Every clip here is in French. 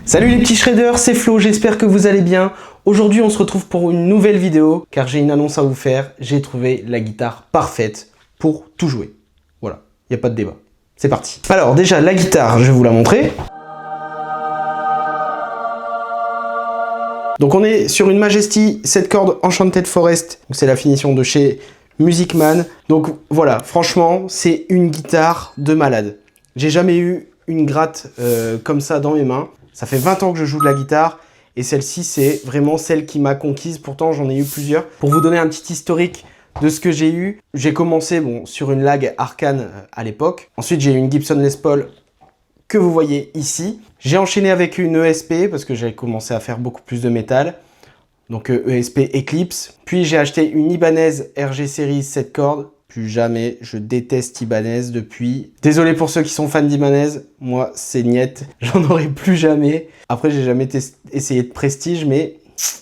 Salut les petits shredders, c'est Flo, j'espère que vous allez bien. Aujourd'hui on se retrouve pour une nouvelle vidéo car j'ai une annonce à vous faire. J'ai trouvé la guitare parfaite pour tout jouer. Voilà, il n'y a pas de débat. C'est parti. Alors déjà la guitare, je vais vous la montrer. Donc on est sur une Majesty 7 cordes Enchanted Forest. C'est la finition de chez Music Man. Donc voilà, franchement c'est une guitare de malade. J'ai jamais eu une gratte comme ça dans mes mains. Ça fait 20 ans que je joue de la guitare et celle-ci, c'est vraiment celle qui m'a conquise. Pourtant, j'en ai eu plusieurs. Pour vous donner un petit historique de ce que j'ai eu, j'ai commencé sur une lag Arcan à l'époque. Ensuite, j'ai eu une Gibson Les Paul que vous voyez ici. J'ai enchaîné avec une ESP parce que j'avais commencé à faire beaucoup plus de métal. Donc ESP Eclipse. Puis j'ai acheté une Ibanez RG Series 7 cordes. Plus jamais, je déteste Ibanez depuis. Désolé pour ceux qui sont fans d'Ibanez, moi c'est niette, j'en aurai plus jamais. Après j'ai jamais essayé de Prestige, mais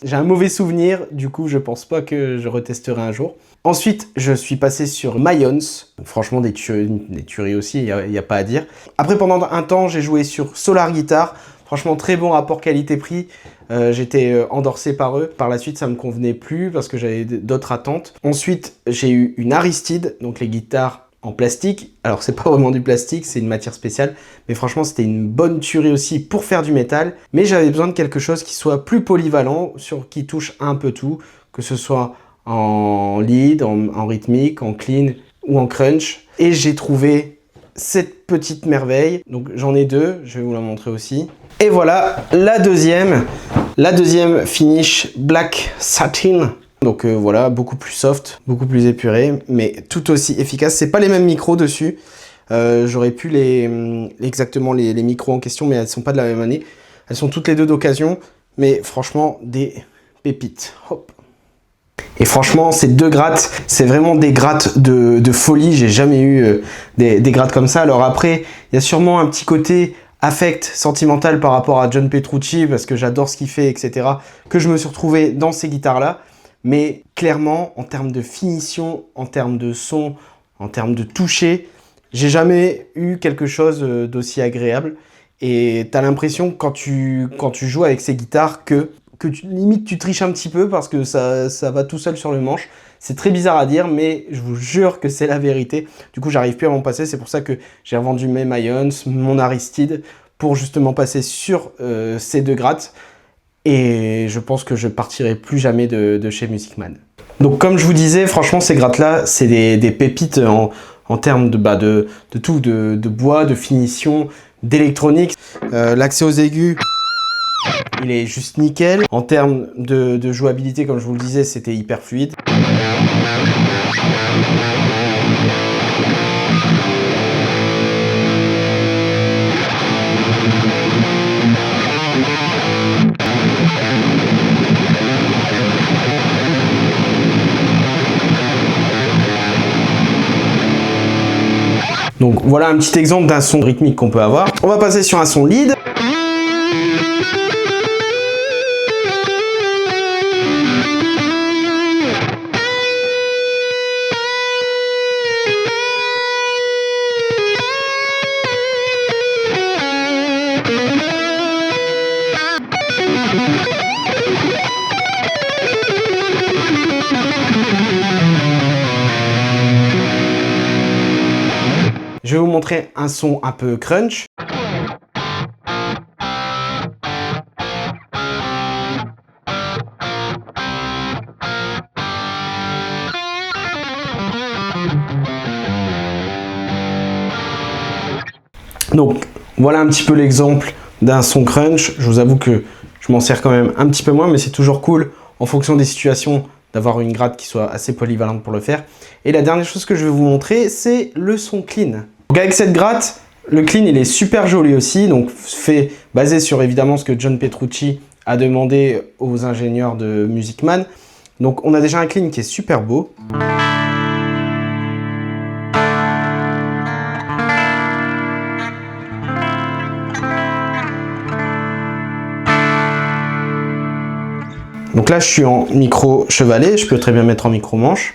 j'ai un mauvais souvenir, du coup je pense pas que je retesterai un jour. Ensuite, je suis passé sur Mayons, franchement des tueries aussi, il n'y a pas à dire. Après pendant un temps, j'ai joué sur Solar Guitar, franchement très bon rapport qualité-prix. J'étais endorsé par eux. Par la suite, ça me convenait plus parce que j'avais d'autres attentes. Ensuite, j'ai eu une Aristide, donc les guitares en plastique. Alors, c'est pas vraiment du plastique, c'est une matière spéciale. Mais franchement, c'était une bonne tuerie aussi pour faire du métal. Mais j'avais besoin de quelque chose qui soit plus polyvalent, qui touche un peu tout. Que ce soit en lead, en rythmique, en clean ou en crunch. Et j'ai trouvé cette petite merveille. Donc, j'en ai deux. Je vais vous la montrer aussi. Et voilà, la deuxième finish Black Satin. Donc voilà, beaucoup plus soft, beaucoup plus épuré, mais tout aussi efficace. C'est pas les mêmes micros dessus. J'aurais pu exactement les micros en question, mais elles sont pas de la même année. Elles sont toutes les deux d'occasion, mais franchement, des pépites. Hop. Et franchement, ces deux grattes, c'est vraiment des grattes de folie. J'ai jamais eu des grattes comme ça. Alors après, il y a sûrement un petit côté affect sentimental par rapport à John Petrucci parce que j'adore ce qu'il fait, etc. que je me suis retrouvé dans ces guitares-là. Mais clairement, en termes de finition, en termes de son, en termes de toucher, j'ai jamais eu quelque chose d'aussi agréable. Et tu as l'impression quand tu joues avec ces guitares que limite tu triches un petit peu parce que ça va tout seul sur le manche. C'est très bizarre à dire, mais je vous jure que c'est la vérité. Du coup, j'arrive plus à m'en passer. C'est pour ça que j'ai revendu mes Mayons, mon Aristide, pour justement passer sur ces deux grattes. Et je pense que je partirai plus jamais de chez Music Man. Donc, comme je vous disais, franchement, ces grattes-là, c'est des pépites en termes de tout, de bois, de finition, d'électronique. L'accès aux aigus, il est juste nickel. En termes de jouabilité, comme je vous le disais, c'était hyper fluide. Donc voilà un petit exemple d'un son rythmique qu'on peut avoir. On va passer sur un son lead. Je vais vous montrer un son un peu crunch. Donc voilà un petit peu l'exemple d'un son crunch. Je vous avoue que je m'en sers quand même un petit peu moins, mais c'est toujours cool en fonction des situations d'avoir une gratte qui soit assez polyvalente pour le faire. Et la dernière chose que je vais vous montrer, c'est le son clean. Donc avec cette gratte, le clean il est super joli aussi, donc basé sur évidemment ce que John Petrucci a demandé aux ingénieurs de Music Man. Donc on a déjà un clean qui est super beau. Donc là je suis en micro chevalet, je peux très bien mettre en micro manche.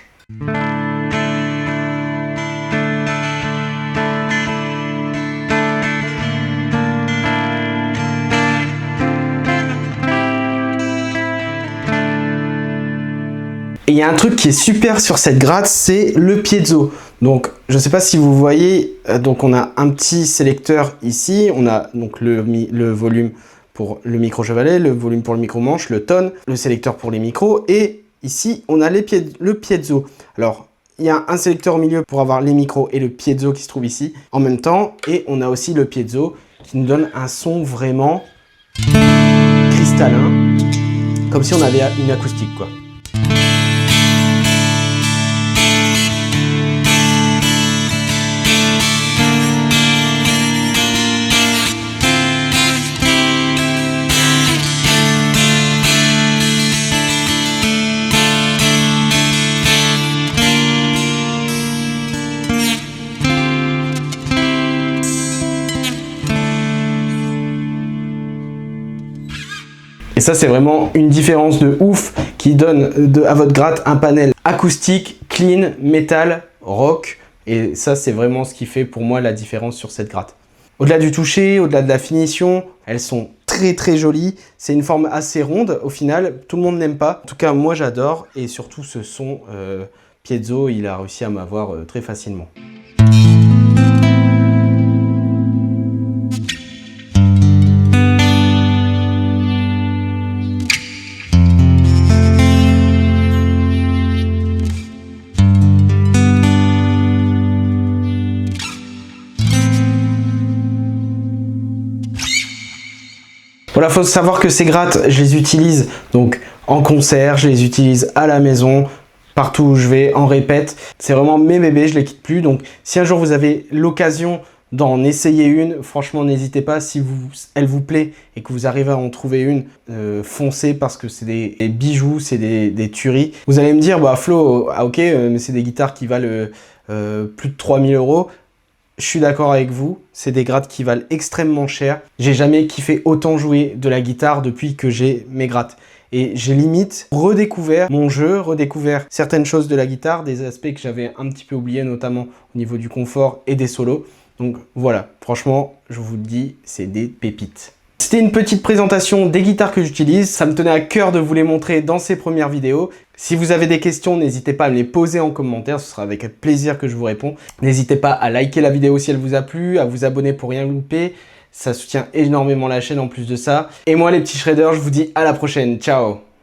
Et il y a un truc qui est super sur cette gratte, c'est le piezo. Donc, je ne sais pas si vous voyez, donc on a un petit sélecteur ici, on a donc le volume pour le micro chevalet, le volume pour le micro manche, le tone, le sélecteur pour les micros, et ici on a le piezo. Alors, il y a un sélecteur au milieu pour avoir les micros et le piezo qui se trouve ici en même temps, et on a aussi le piezo qui nous donne un son vraiment cristallin, comme si on avait une acoustique, quoi. Et ça, c'est vraiment une différence de ouf qui donne à votre gratte un panel acoustique, clean, métal, rock. Et ça, c'est vraiment ce qui fait pour moi la différence sur cette gratte. Au-delà du toucher, au-delà de la finition, elles sont très jolies. C'est une forme assez ronde au final. Tout le monde n'aime pas. En tout cas, moi, j'adore. Et surtout, ce son piezo, il a réussi à m'avoir très facilement. Voilà, faut savoir que ces grattes, je les utilise donc en concert, je les utilise à la maison, partout où je vais, en répète. C'est vraiment mes bébés, je les quitte plus. Donc si un jour vous avez l'occasion d'en essayer une, franchement n'hésitez pas. Si elle vous plaît et que vous arrivez à en trouver une, foncez parce que c'est des bijoux, c'est des tueries. Vous allez me dire, bah Flo, ah, ok, mais c'est des guitares qui valent plus de 3000 €. Je suis d'accord avec vous, c'est des grattes qui valent extrêmement cher. J'ai jamais kiffé autant jouer de la guitare depuis que j'ai mes grattes. Et j'ai limite redécouvert mon jeu, redécouvert certaines choses de la guitare, des aspects que j'avais un petit peu oubliés, notamment au niveau du confort et des solos. Donc voilà, franchement, je vous le dis, c'est des pépites. C'était une petite présentation des guitares que j'utilise. Ça me tenait à cœur de vous les montrer dans ces premières vidéos. Si vous avez des questions, n'hésitez pas à me les poser en commentaire. Ce sera avec plaisir que je vous réponds. N'hésitez pas à liker la vidéo si elle vous a plu, à vous abonner pour rien louper. Ça soutient énormément la chaîne en plus de ça. Et moi, les petits shredders, je vous dis à la prochaine. Ciao!